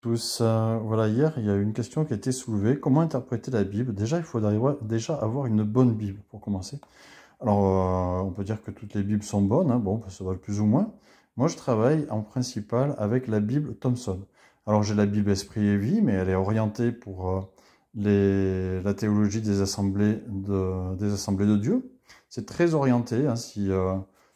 Tous, voilà, hier, il y a eu une question qui a été soulevée. Comment interpréter la Bible? Déjà, il faut déjà avoir une bonne Bible pour commencer. Alors, on peut dire que toutes les Bibles sont bonnes, hein, bon, ça va plus ou moins. Moi, je travaille en principal avec la Bible Thomson. Alors, j'ai la Bible Esprit et Vie, mais elle est orientée pour la théologie des assemblées de Dieu. C'est très orienté, hein,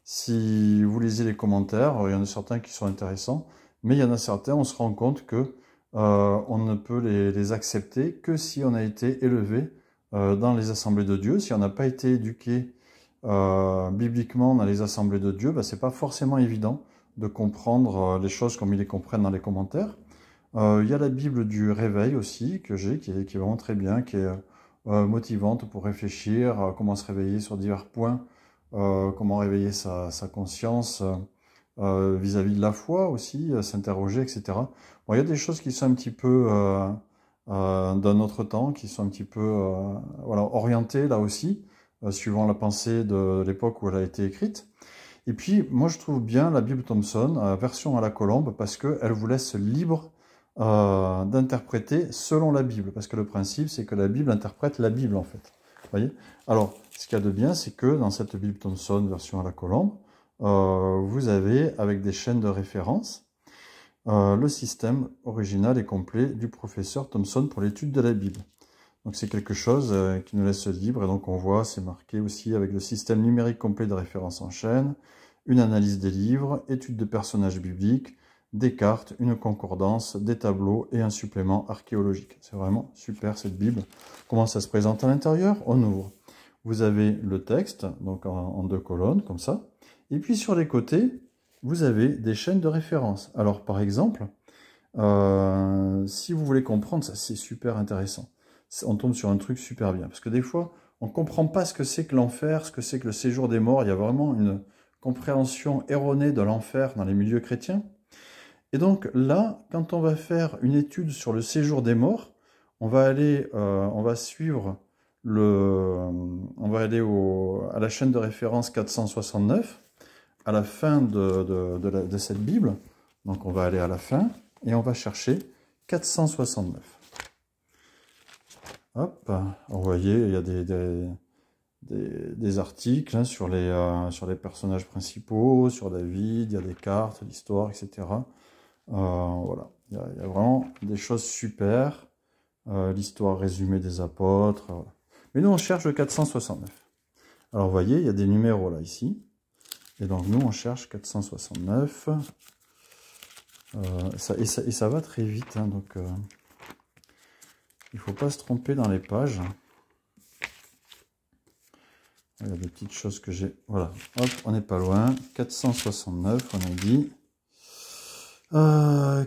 si vous lisez les commentaires, il y en a certains qui sont intéressants, mais il y en a certains, on se rend compte que on ne peut les accepter que si on a été élevé dans les assemblées de Dieu. Si on n'a pas été éduqué bibliquement dans les assemblées de Dieu, c'est pas forcément évident de comprendre les choses comme ils les comprennent dans les commentaires. Il y a la Bible du réveil aussi que j'ai, qui est vraiment très bien, qui est motivante pour réfléchir, comment se réveiller sur divers points, comment réveiller sa conscience vis-à-vis de la foi aussi, s'interroger, etc. Bon, il y a des choses qui sont un petit peu d'un autre temps, qui sont un petit peu voilà, orientées là aussi, suivant la pensée de l'époque où elle a été écrite. Et puis, moi, je trouve bien la Bible Thomson, version à la colombe, parce qu'elle vous laisse libre d'interpréter selon la Bible. Parce que le principe, c'est que la Bible interprète la Bible, en fait. Vous voyez? Alors, ce qu'il y a de bien, c'est que dans cette Bible Thomson, version à la colombe, vous avez, avec des chaînes de référence, le système original et complet du professeur Thomson pour l'étude de la Bible. Donc c'est quelque chose qui nous laisse libre, et donc on voit, c'est marqué aussi avec le système numérique complet de référence en chaîne, une analyse des livres, étude de personnages bibliques, des cartes, une concordance, des tableaux et un supplément archéologique. C'est vraiment super cette Bible. Comment ça se présente à l'intérieur? On ouvre. Vous avez le texte, donc en deux colonnes, comme ça. Et puis sur les côtés, vous avez des chaînes de référence. Alors par exemple, si vous voulez comprendre, ça c'est super intéressant. On tombe sur un truc super bien. Parce que des fois, on ne comprend pas ce que c'est que l'enfer, ce que c'est que le séjour des morts. Il y a vraiment une compréhension erronée de l'enfer dans les milieux chrétiens. Et donc là, quand on va faire une étude sur le séjour des morts, on va suivre on va aller à la chaîne de référence 469, à la fin de cette Bible. Donc on va aller à la fin et on va chercher 469. Hop, vous voyez, il y a des articles hein, sur les personnages principaux, sur David, il y a des cartes, l'histoire, etc. Voilà, il y a vraiment des choses super. L'histoire résumée des apôtres. Voilà. Mais nous, on cherche le 469. Alors, vous voyez, il y a des numéros là, ici. Et donc, nous, on cherche 469. Et ça va très vite. Hein, donc, il ne faut pas se tromper dans les pages. Il y a des petites choses que j'ai. Voilà, hop, on n'est pas loin. 469, on a dit.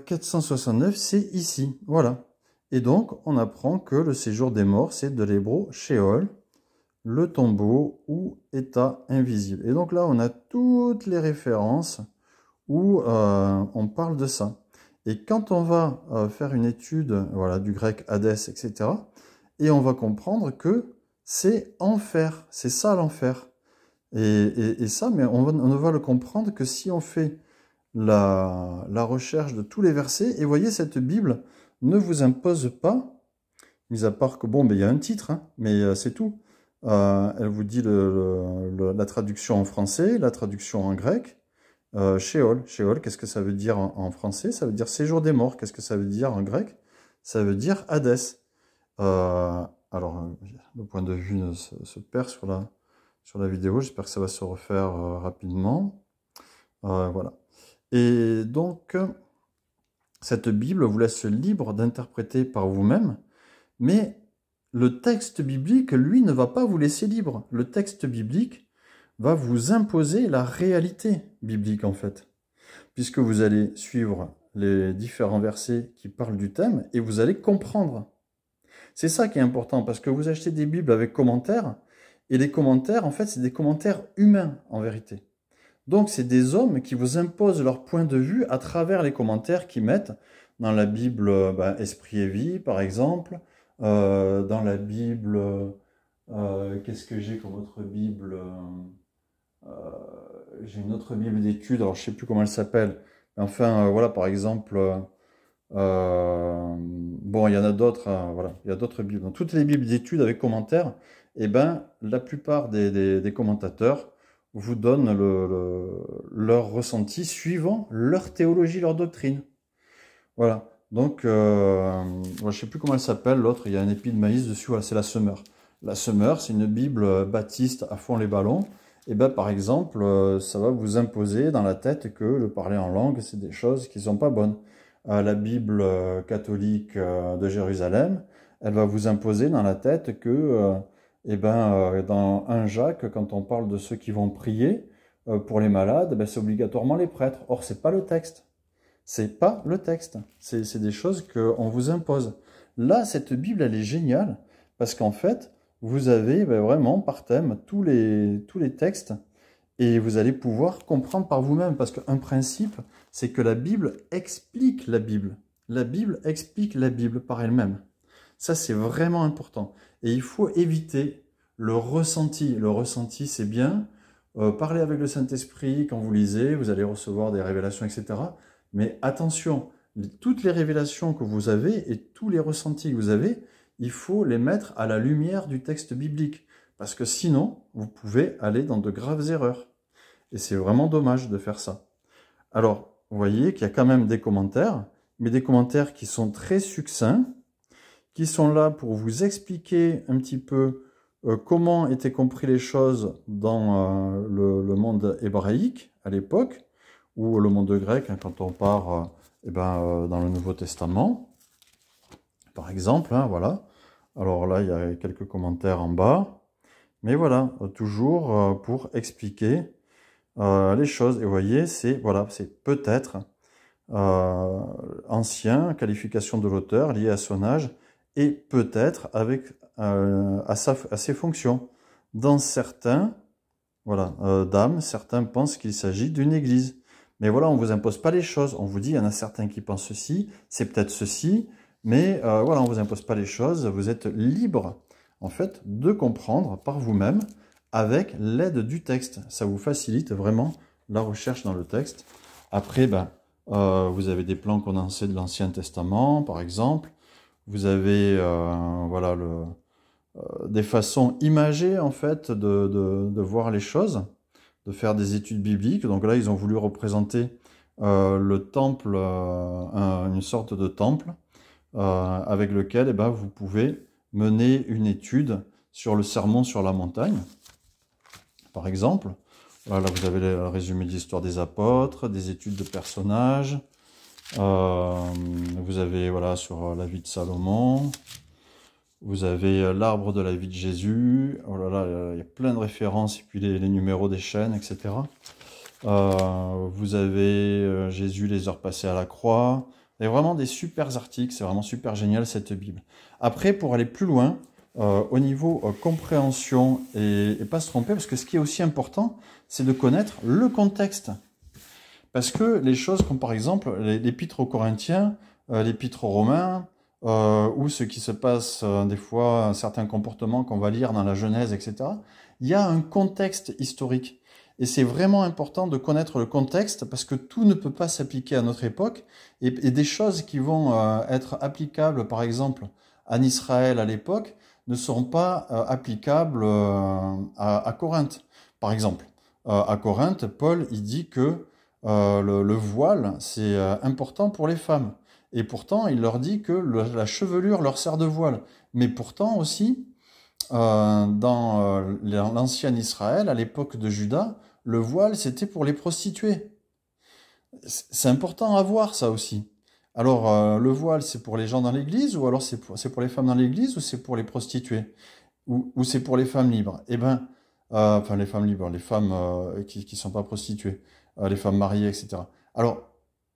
469, c'est ici. Voilà. Et donc, on apprend que le séjour des morts, c'est de l'hébreu Sheol, le tombeau ou état invisible. Et donc là, on a toutes les références où on parle de ça. Et quand on va faire une étude voilà, du grec Hadès, etc., et on va comprendre que c'est enfer, c'est ça l'enfer. Et ça, mais on ne va le comprendre que si on fait la recherche de tous les versets. Et voyez, cette Bible ne vous impose pas, mis à part que, bon, il y a un titre, hein, mais c'est tout. Elle vous dit la traduction en français, la traduction en grec. Sheol, qu'est-ce que ça veut dire en français? Ça veut dire séjour des morts. Qu'est-ce que ça veut dire en grec? Ça veut dire Hadès. Alors, le point de vue se perd sur la vidéo. J'espère que ça va se refaire rapidement. Voilà. Et donc, cette Bible vous laisse libre d'interpréter par vous-même, mais le texte biblique, lui, ne va pas vous laisser libre. Le texte biblique va vous imposer la réalité biblique, en fait, puisque vous allez suivre les différents versets qui parlent du thème et vous allez comprendre. C'est ça qui est important, parce que vous achetez des Bibles avec commentaires, et les commentaires, en fait, c'est des commentaires humains, en vérité. Donc, c'est des hommes qui vous imposent leur point de vue à travers les commentaires qu'ils mettent dans la Bible Esprit et Vie, par exemple, dans la Bible, qu'est-ce que j'ai comme autre Bible j'ai une autre Bible d'études, alors je ne sais plus comment elle s'appelle, mais enfin, voilà, par exemple, Bon, il y en a d'autres, hein, voilà, il y a d'autres Bibles. Dans toutes les Bibles d'études avec commentaires, eh ben, la plupart des commentateurs vous donnent leur ressenti suivant leur théologie, leur doctrine. Voilà. Donc, je ne sais plus comment elle s'appelle, l'autre, il y a un épi de maïs dessus, voilà, c'est la Semeur. La Semeur, c'est une Bible baptiste à fond les ballons. Et ben, par exemple, ça va vous imposer dans la tête que le parler en langue, c'est des choses qui ne sont pas bonnes. La Bible catholique de Jérusalem, elle va vous imposer dans la tête que, dans 1 Jacques, quand on parle de ceux qui vont prier pour les malades, ben, c'est obligatoirement les prêtres. Or, c'est pas le texte. C'est pas le texte. C'est des choses qu'on vous impose. Là, cette Bible, elle est géniale parce qu'en fait, vous avez vraiment par thème tous les textes et vous allez pouvoir comprendre par vous-même parce qu'un principe, c'est que la Bible explique la Bible. La Bible explique la Bible par elle-même. Ça, c'est vraiment important. Et il faut éviter le ressenti. Le ressenti, c'est bien. Parlez avec le Saint-Esprit quand vous lisez, vous allez recevoir des révélations, etc. Mais attention, toutes les révélations que vous avez et tous les ressentis que vous avez, il faut les mettre à la lumière du texte biblique. Parce que sinon, vous pouvez aller dans de graves erreurs. Et c'est vraiment dommage de faire ça. Alors, vous voyez qu'il y a quand même des commentaires, mais des commentaires qui sont très succincts, qui sont là pour vous expliquer un petit peu comment étaient compris les choses dans le monde hébraïque à l'époque, ou le monde grec, hein, quand on part dans le Nouveau Testament, par exemple, hein, voilà. Alors là, il y a quelques commentaires en bas, mais voilà, toujours pour expliquer les choses. Et vous voyez, c'est voilà, c'est peut-être ancien, qualification de l'auteur liée à son âge, et peut-être avec à ses fonctions. Dans certains, voilà, dames, certains pensent qu'il s'agit d'une église. Mais voilà, on ne vous impose pas les choses. On vous dit, il y en a certains qui pensent ceci, c'est peut-être ceci, mais voilà, on ne vous impose pas les choses. Vous êtes libre, en fait, de comprendre par vous-même avec l'aide du texte. Ça vous facilite vraiment la recherche dans le texte. Après, vous avez des plans condensés de l'Ancien Testament, par exemple. Vous avez voilà, des façons imagées, en fait, de voir les choses, de faire des études bibliques. Donc là, ils ont voulu représenter le temple, une sorte de temple, avec lequel vous pouvez mener une étude sur le sermon sur la montagne, par exemple. Voilà, là, vous avez le résumé de l'histoire des apôtres, des études de personnages. Vous avez voilà, sur la vie de Salomon. Vous avez l'arbre de la vie de Jésus. Oh là là, il y a plein de références, et puis les numéros des chaînes, etc. Vous avez Jésus, les heures passées à la croix. Il y a vraiment des super articles, c'est vraiment super génial cette Bible. Après, pour aller plus loin, au niveau compréhension, et pas se tromper, parce que ce qui est aussi important, c'est de connaître le contexte. Parce que les choses comme par exemple l'épître aux Corinthiens, l'épître aux Romains, ou ce qui se passe des fois, certains comportements qu'on va lire dans la Genèse, etc., il y a un contexte historique. Et c'est vraiment important de connaître le contexte parce que tout ne peut pas s'appliquer à notre époque. Et des choses qui vont être applicables, par exemple, en Israël à l'époque, ne seront pas applicables à Corinthe. Par exemple, à Corinthe, Paul, il dit que le voile, c'est important pour les femmes. Et pourtant, il leur dit que la chevelure leur sert de voile. Mais pourtant aussi, dans l'ancien Israël, à l'époque de Juda, le voile, c'était pour les prostituées. C'est important à voir, ça aussi. Alors, le voile, c'est pour les gens dans l'église, ou alors c'est pour les femmes dans l'église, ou c'est pour les prostituées, ou c'est pour les femmes libres? Eh bien, enfin, les femmes libres, les femmes qui ne sont pas prostituées, les femmes mariées, etc. Alors,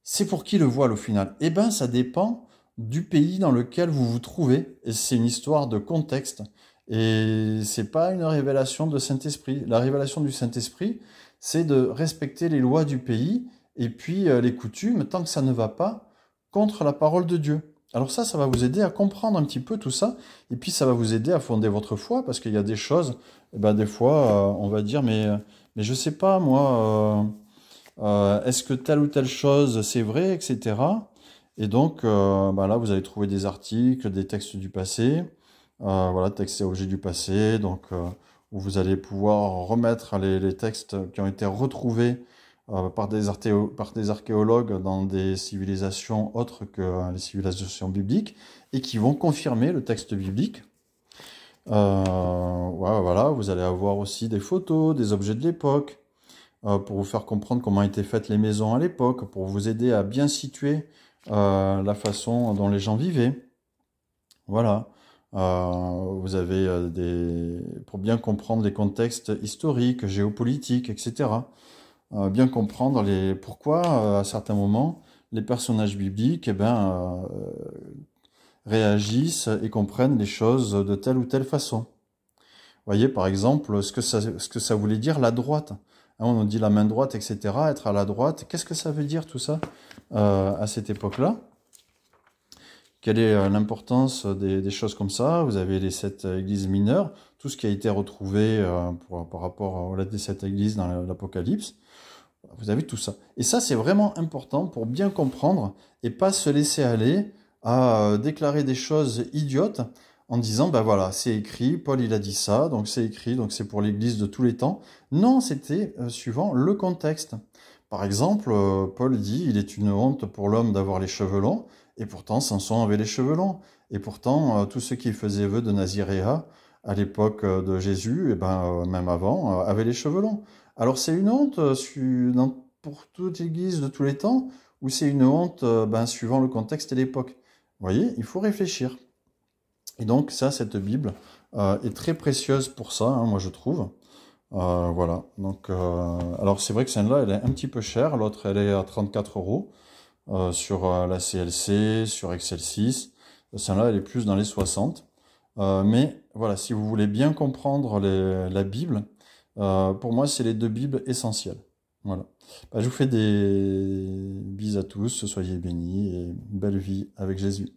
c'est pour qui le voile au final? Eh bien, ça dépend du pays dans lequel vous vous trouvez. Et c'est une histoire de contexte. Et c'est pas une révélation de Saint-Esprit. La révélation du Saint-Esprit, c'est de respecter les lois du pays et puis les coutumes, tant que ça ne va pas contre la parole de Dieu. Alors ça va vous aider à comprendre un petit peu tout ça. Et puis ça va vous aider à fonder votre foi, parce qu'il y a des choses, des fois, on va dire, mais je sais pas, moi... est-ce que telle ou telle chose c'est vrai, etc. Et donc, là, vous allez trouver des articles, des textes du passé, voilà, textes et objets du passé, donc où vous allez pouvoir remettre les textes qui ont été retrouvés par des archéologues dans des civilisations autres que les civilisations bibliques, et qui vont confirmer le texte biblique. Ouais, voilà, vous allez avoir aussi des photos, des objets de l'époque, pour vous faire comprendre comment étaient faites les maisons à l'époque, pour vous aider à bien situer la façon dont les gens vivaient. Voilà. Vous avez pour bien comprendre les contextes historiques, géopolitiques, etc. Bien comprendre pourquoi, à certains moments, les personnages bibliques, réagissent et comprennent les choses de telle ou telle façon. Voyez, par exemple, ce que ça voulait dire la droite. Hein, on nous dit la main droite, etc. Être à la droite. Qu'est-ce que ça veut dire tout ça à cette époque-là? Quelle est l'importance des choses comme ça? Vous avez les 7 églises mineures, tout ce qui a été retrouvé par rapport aux 7 églises dans l'Apocalypse. Vous avez tout ça. Et ça, c'est vraiment important pour bien comprendre et pas se laisser aller à déclarer des choses idiotes en disant, ben voilà, c'est écrit, Paul il a dit ça, donc c'est écrit, donc c'est pour l'Église de tous les temps. Non, c'était suivant le contexte. Par exemple, Paul dit, il est une honte pour l'homme d'avoir les cheveux longs, et pourtant Samson avait les cheveux longs. Et pourtant, tous ceux qui faisaient vœu de Naziréa à l'époque de Jésus, et même avant, avaient les cheveux longs. Alors c'est une honte pour toute l'Église de tous les temps, ou c'est une honte suivant le contexte et l'époque? Vous voyez, il faut réfléchir. Et donc ça, cette Bible est très précieuse pour ça, hein, moi je trouve. Voilà. Donc, alors c'est vrai que celle-là, elle est un petit peu chère. L'autre, elle est à 34 € sur la CLC, sur Excel 6. Celle-là, elle est plus dans les 60. Mais voilà, si vous voulez bien comprendre la Bible, pour moi, c'est les 2 Bibles essentielles. Voilà. Je vous fais des bises à tous, soyez bénis et belle vie avec Jésus.